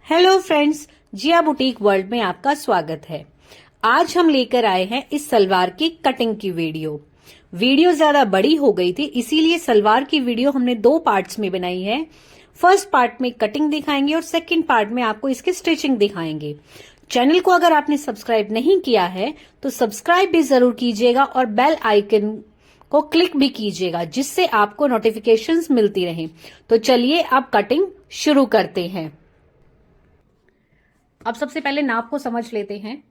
Hello friends, जिया boutique world में आपका स्वागत है। आज हम लेकर आए हैं इस सलवार की कटिंग की वीडियो ज्यादा बड़ी हो गई थी, इसीलिए सलवार की वीडियो हमने दो पार्ट्स में बनाई है। फर्स्ट पार्ट में कटिंग दिखाएंगे और सेकंड पार्ट में आपको इसकी स्टिचिंग दिखाएंगे। चैनल को अगर आपने सब्सक्राइब नहीं किया है तो सब्सक्राइब भी जरूर कीजिएगा और बेल आइकन को क्लिक भी कीजिएगा, जिससे आपको नोटिफिकेशंस मिलती रहें। तो चलिए अब कटिंग शुरू करते हैं। अब सबसे पहले नाप को समझ लेते हैं।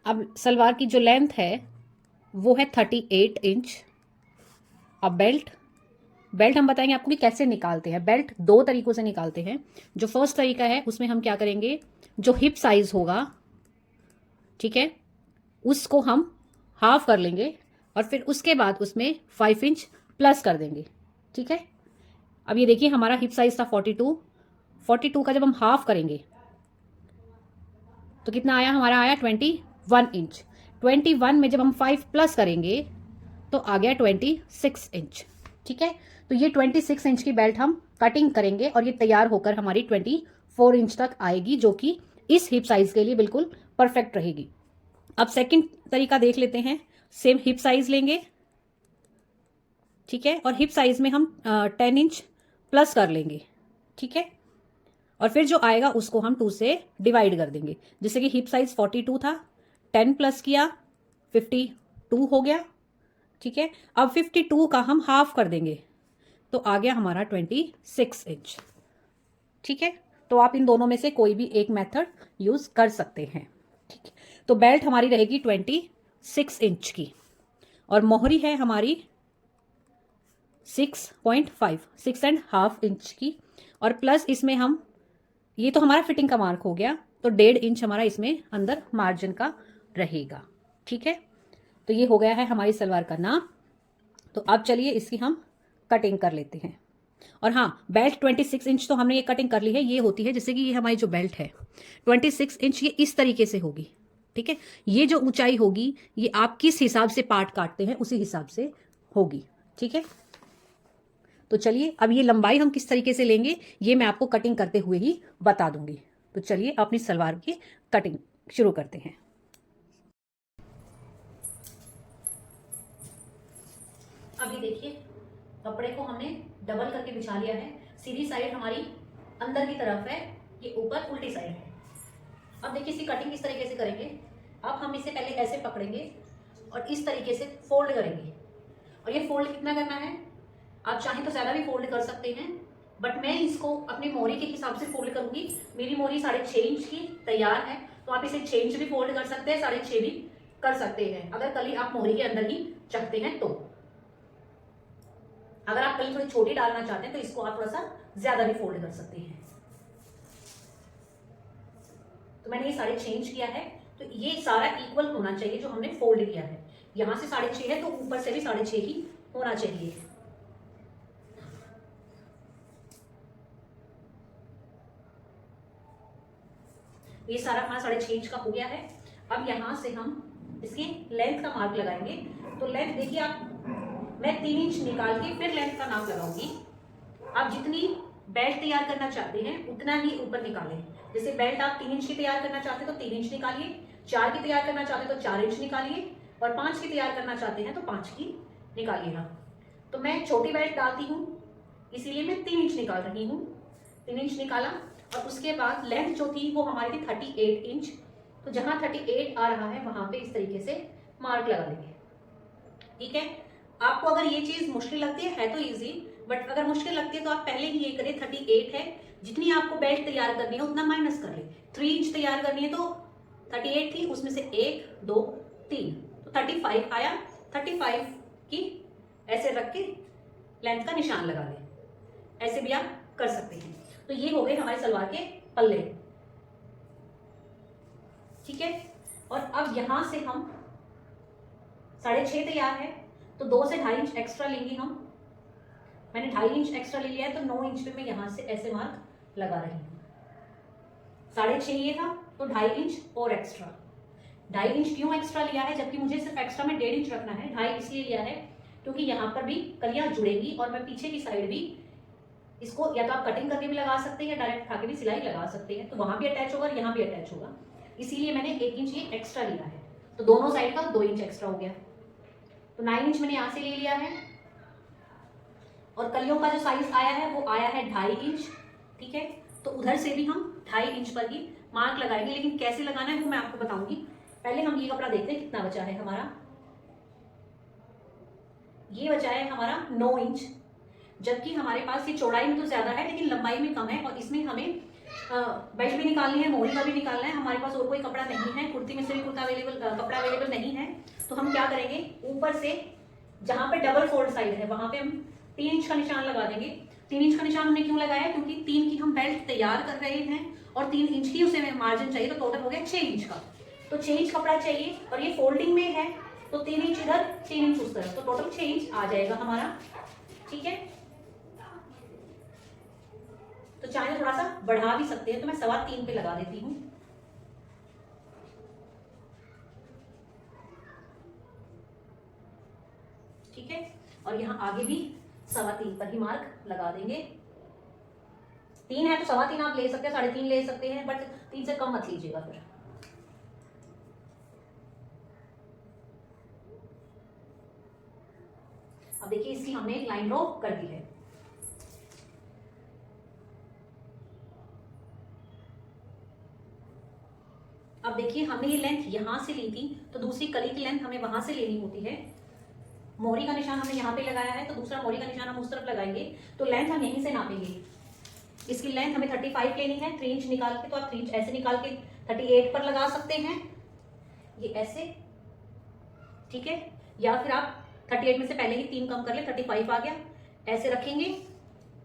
अब सलवार की जो लेंथ है वो है 38 इंच। अब बेल्ट हम बताएंगे आपको कि कैसे निकालते हैं। बेल्ट दो तरीकों से निकालते हैं। जो फर्स्ट तरीका है उसमें हम क्या करेंगे, जो हिप साइज होगा, ठीक है, उसको हम हाफ कर लेंगे और फिर उसके बाद उसमें 5 इंच प्लस कर देंगे। ठीक है, अब ये देखिए हमारा हिप साइज था 42 का जब हम हाफ करेंगे तो कितना आया, हमारा आया 21 इंच। 21 में जब हम 5 प्लस करेंगे तो आ गया 26 इंच। ठीक है, तो ये 26 इंच की बेल्ट हम कटिंग करेंगे और ये तैयार होकर हमारी 24 इंच तक आएगी, जो कि इस हिप साइज के लिए बिल्कुल परफेक्ट रहेगी। अब सेकंड तरीका देख लेते हैं। सेम हिप साइज लेंगे, ठीक है, और हिप साइज में हम 10 इंच प्लस कर लेंगे। ठीक है, और फिर जो आएगा उसको हम 2 से डिवाइड कर देंगे। जैसे कि हिप साइज 42 था, 10 प्लस किया 52 हो गया। ठीक है, अब 52 का हम हाफ कर देंगे तो आ गया हमारा 26 इंच। ठीक है, तो आप इन दोनों में से कोई भी एक मेथड यूज कर सकते हैं। ठीक है, तो बेल्ट हमारी रहेगी 26 इंच की और मोहरी है हमारी 6.5 इंच की, और प्लस इसमें हम, ये तो हमारा फिटिंग का मार्क हो गया, तो 1.5 इंच हमारा इसमें अंदर मार्जिन का रहेगा। ठीक है, तो ये हो गया है हमारी सलवार का नाप। तो अब चलिए इसकी हम कटिंग कर लेते हैं। और हाँ, बेल्ट 26 इंच तो हमने ये कटिंग कर ली है। ये होती है जैसे कि ये हमारी जो बेल्ट है 26 इंच, ये इस तरीके से होगी। ठीक है, ये जो ऊंचाई होगी ये आप किस हिसाब से पार्ट काटते हैं उसी हिसाब से होगी। ठीक है, तो चलिए अब ये लंबाई हम किस तरीके से लेंगे ये मैं आपको कटिंग करते हुए ही बता दूंगी। तो चलिए अपनी सलवार की कटिंग शुरू करते हैं। अभी देखिए कपड़े को हमने डबल करके बिछा लिया है। सीधी साइड हमारी अंदर की तरफ है, ये ऊपर उल्टी साइड है। अब देखिए इसकी कटिंग किस तरीके से करेंगे। अब हम इसे पहले ऐसे पकड़ेंगे और इस तरीके से फोल्ड करेंगे। और ये फोल्ड कितना करना है, आप चाहें तो ज्यादा भी फोल्ड कर सकते हैं, बट मैं इसको अपनी मोहरी के हिसाब से फोल्ड करूंगी। मेरी मोहरी 6.5 इंच की तैयार है, तो आप इसे 6 इंच भी फोल्ड कर सकते हैं, 6.5 भी कर सकते हैं, अगर कली आप मोहरी के अंदर ही चाहते हैं तो। अगर आप कली थोड़ी छोटी डालना चाहते हैं तो इसको आप थोड़ा सा ज्यादा भी फोल्ड कर सकते हैं। तो मैंने ये 6.5 इंच किया है, तो ये सारा इक्वल होना चाहिए जो हमने फोल्ड किया है। यहां से 6.5 है तो ऊपर से भी 6.5 ही होना चाहिए। ये सारा हमारा 6.5 इंच का हो गया है। अब यहां से हम इसकी लेंथ का मार्क लगाएंगे। तो लेंथ देखिए आप, मैं 3 इंच निकाल के फिर लेंथ का नाप लगाऊंगी। आप जितनी बेल्ट तैयार करना चाहते हैं उतना ही ऊपर निकालें। जैसे बेल्ट आप 3 इंच की तैयार करना चाहते हैं तो 3 इंच निकालिए, 4 की तैयार करना चाहते हैं तो 4 इंच निकालिए, और 5 की तैयार करना चाहते हैं तो 5 की निकालिएगा। तो मैं छोटी बेल्ट डालती हूँ इसीलिए मैं 3 इंच निकाल रही हूँ। 3 इंच निकाला और उसके बाद लेंथ जो थी वो हमारी थी 38 इंच। तो जहां 38 आ रहा है वहां पे इस तरीके से मार्क लगा देंगे। ठीक है, आपको अगर ये चीज मुश्किल लगती है तो इजी, बट अगर मुश्किल लगती है तो आप पहले ही ये करें। 38 है, जितनी आपको बेल्ट तैयार करनी है उतना माइनस कर ले। 3 इंच तैयार करनी है तो 38 थी, उसमें से 1 2 3 तो 35 आया। 35 की ऐसे रख के लेंथ का निशान लगा लें, ऐसे भी आप कर सकते हैं। तो ये हो गए हमारे सलवार के पल्ले। ठीक है, और अब यहां से हम 6.5 तैयार है तो 2 से 2.5 इंच एक्स्ट्रा लेंगे हम। मैंने 2.5 इंच एक्स्ट्रा ले लिया है तो 9 इंच पे मैं यहां से ऐसे मार्क लगा रही हूँ। 6.5 ये था तो 2.5 इंच और एक्स्ट्रा। 2.5 इंच क्यों एक्स्ट्रा लिया है जबकि मुझे सिर्फ एक्स्ट्रा में 1.5 इंच रखना है। 2.5 इसलिए लिया है क्योंकि यहाँ पर भी कलियां जुड़ेगी और मैं पीछे की साइड भी इसको या तो आप कटिंग करके भी लगा सकते हैं या डायरेक्ट उठा के भी सिलाई लगा सकते हैं, तो वहां भी अटैच होगा, यहाँ भी अटैच होगा, इसीलिए मैंने 1 इंच ये एक्स्ट्रा लिया है। तो दोनों साइड का 2 इंच एक्स्ट्रा हो गया। तो 9 इंच मैंने यहाँ से ले लिया है, और कलियों का जो साइज आया है वो आया है 2.5 इंच। ठीक है, तो उधर से भी हम 2.5 इंच पर ही मार्क लगाएंगे, लेकिन कैसे लगाना है वो मैं आपको बताऊंगी। पहले हम ये कपड़ा देखते हैं कितना बचा है हमारा। ये बचा है हमारा 9 इंच, जबकि हमारे पास ये चौड़ाई में तो ज्यादा है लेकिन लंबाई में कम है, और इसमें हमें बेल्ट भी निकालनी है, मोहरी का भी निकालना है। हमारे पास और कोई कपड़ा नहीं है, कुर्ती में से भी कपड़ा अवेलेबल नहीं है। तो हम क्या करेंगे, ऊपर से जहां पे डबल फोल्ड साइड है वहां पे हम 3 इंच का निशान लगा देंगे। 3 इंच का निशान हमने क्यों लगाया, क्योंकि 3 की हम बेल्ट तैयार कर रहे हैं और 3 इंच की उसे मार्जिन चाहिए, तो टोटल हो गया 6 इंच का। तो 6 इंच कपड़ा चाहिए और ये फोल्डिंग में है, तो 3 इंच इधर 3 इंच उस तरफ, तो टोटल 6 इंच आ जाएगा हमारा। ठीक है, तो चाहे थोड़ा सा बढ़ा भी सकते हैं, तो मैं 3.25 पे लगा देती हूँ। ठीक है, और यहाँ आगे भी 3.25 पर ही मार्क लगा देंगे। 3 है तो 3.25 आप ले सकते हैं, 3.5 ले सकते हैं, बट 3 से कम मत लीजिएगा फिर। अब देखिए इसकी हमने एक लाइन ड्रॉ कर दी है। अब देखिए हमने ये लेंथ यहां से ली थी, तो दूसरी कली की लेंथ हमें वहां से लेनी होती है। मोहरी का निशान हमने यहाँ पे लगाया है, तो दूसरा मोहरी का निशान हम उस तरफ लगाएंगे, तो लेंथ हम यहीं से नापेंगे। इसकी लेंथ हमें 35 लेनी है 3 इंच निकाल के, तो आप 3 इंच ऐसे निकाल के 38 पर लगा सकते हैं, ये ऐसे। ठीक है, या फिर आप 38 में से पहले ही 3 कम कर ले, 35 आ गया, ऐसे रखेंगे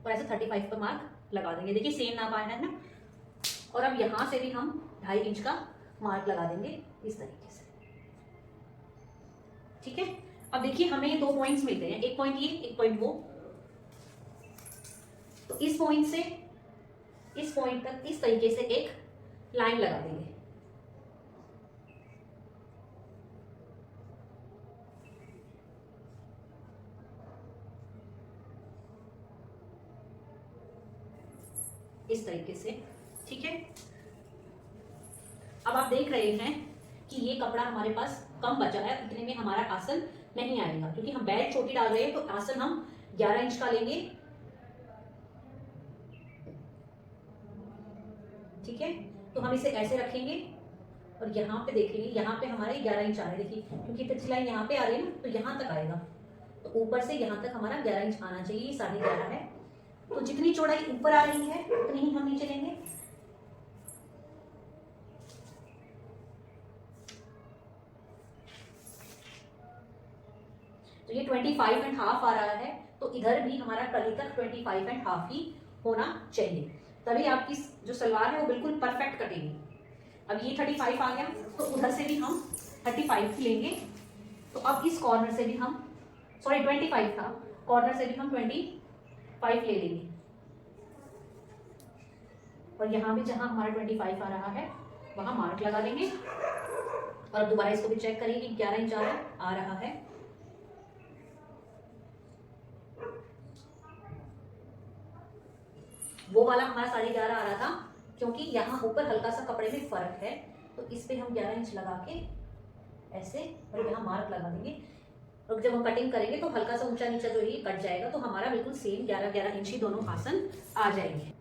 और ऐसे 35 पर मार्क लगा देंगे। देखिए सेम नाप आया है ना। और अब यहां से भी हम 2.5 इंच का मार्क लगा देंगे इस तरीके से। ठीक है, अब देखिए हमें 2 पॉइंट्स मिलते हैं, एक पॉइंट ये, एक पॉइंट वो। तो इस पॉइंट से इस पॉइंट तक इस तरीके से एक लाइन लगा देंगे। इस तरीके से। ठीक है, अब आप देख रहे हैं कि ये कपड़ा हमारे पास कम बचा है, इतने में हमारा आसन नहीं आएगा, क्योंकि हम बेल्ट छोटी डाल रहे हैं, तो आसन हम 11 इंच का लेंगे। ठीक है, तो हम इसे ऐसे रखेंगे और यहाँ पे देखेंगे, यहाँ पे हमारे 11 इंच आ रहे हैं। देखिए क्योंकि पिछली लाइन यहाँ पे आ रही है ना, तो यहाँ तक आएगा, तो ऊपर से यहाँ तक हमारा 11 इंच आना चाहिए। 11.5 है, तो जितनी चौड़ाई ऊपर आ रही है उतनी ही हम नीचे लेंगे। तो ये 25.5 आ रहा है, तो इधर भी हमारा कली तक 25.5 ही होना चाहिए, तभी आपकी जो सलवार है वो बिल्कुल परफेक्ट कटेगी। अब ये 35 आ गया, तो उधर से भी हम 35 लेंगे। तो अब इस कॉर्नर से भी हम 25 था, कॉर्नर से भी हम 25 ले लेंगे, और यहाँ भी जहां हमारा 25 आ रहा है वहां मार्क लगा देंगे। और अब दोबारा इसको भी चेक करेंगे, 11 इंच आ रहा है। वो वाला हमारा 11.5 आ रहा था, क्योंकि यहाँ ऊपर हल्का सा कपड़े में फर्क है, तो इस पे हम 11 इंच लगा के ऐसे और यहाँ मार्क लगा देंगे। और जब हम कटिंग करेंगे तो हल्का सा ऊंचा नीचा जो ये कट जाएगा, तो हमारा बिल्कुल सेम 11-11 इंच ही दोनों आसन आ जाएंगे।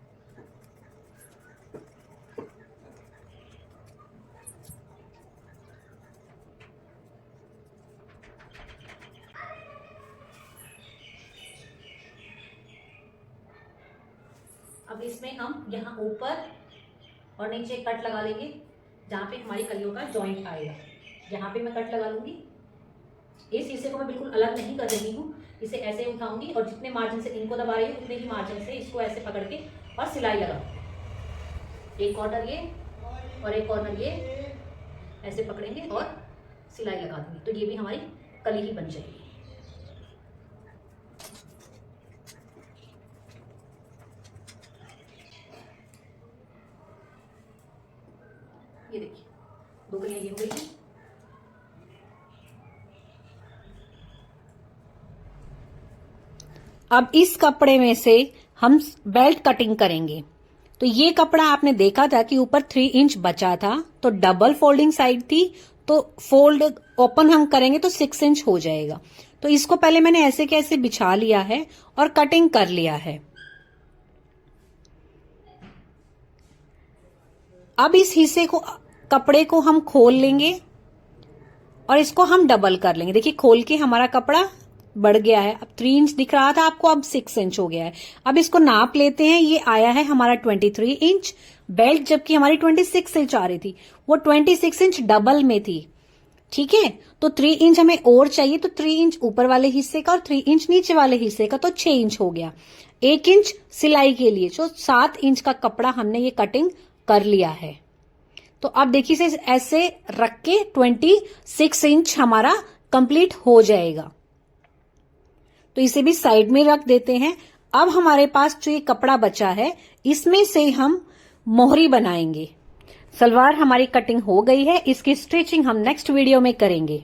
अब इसमें हम यहाँ ऊपर और नीचे कट लगा लेंगे, जहाँ पे हमारी कलियों का जॉइंट आएगा, यहाँ पे मैं कट लगा लूंगी। इस हिस्से को मैं बिल्कुल अलग नहीं कर रही हूँ, इसे ऐसे उठाऊंगी और जितने मार्जिन से इनको दबा रही हूँ उतने ही मार्जिन से इसको ऐसे पकड़ के और सिलाई लगा, एक कॉर्नर ये और एक कॉर्नर ये ऐसे पकड़ेंगे और सिलाई लगा देंगे, तो ये भी हमारी कली ही बन जाएगी। ये देखिए 2 कलियां ये हो गई है। अब इस कपड़े में से हम बेल्ट कटिंग करेंगे। तो ये कपड़ा आपने देखा था कि ऊपर 3 इंच बचा था, तो डबल फोल्डिंग साइड थी, तो फोल्ड ओपन हम करेंगे तो 6 इंच हो जाएगा। तो इसको पहले मैंने ऐसे के ऐसे बिछा लिया है और कटिंग कर लिया है। अब इस हिस्से को, कपड़े को हम खोल लेंगे और इसको हम डबल कर लेंगे। देखिए खोल के हमारा कपड़ा बढ़ गया है। अब 3 इंच दिख रहा था आपको, अब 6 इंच हो गया है। अब इसको नाप लेते हैं। ये आया है हमारा 23 इंच। बेल्ट जबकि हमारी 26 इंच आ रही थी, वो 26 इंच डबल में थी। ठीक है, तो 3 इंच हमें और चाहिए, तो 3 इंच ऊपर वाले हिस्से का और 3 इंच नीचे वाले हिस्से का, तो 6 इंच हो गया। 1 इंच सिलाई के लिए, तो 7 इंच का कपड़ा हमने ये कटिंग कर लिया है। तो अब देखिए इसे ऐसे रख के 26 इंच हमारा कंप्लीट हो जाएगा। तो इसे भी साइड में रख देते हैं। अब हमारे पास जो ये कपड़ा बचा है, इसमें से हम मोहरी बनाएंगे। सलवार हमारी कटिंग हो गई है, इसकी स्टिचिंग हम नेक्स्ट वीडियो में करेंगे।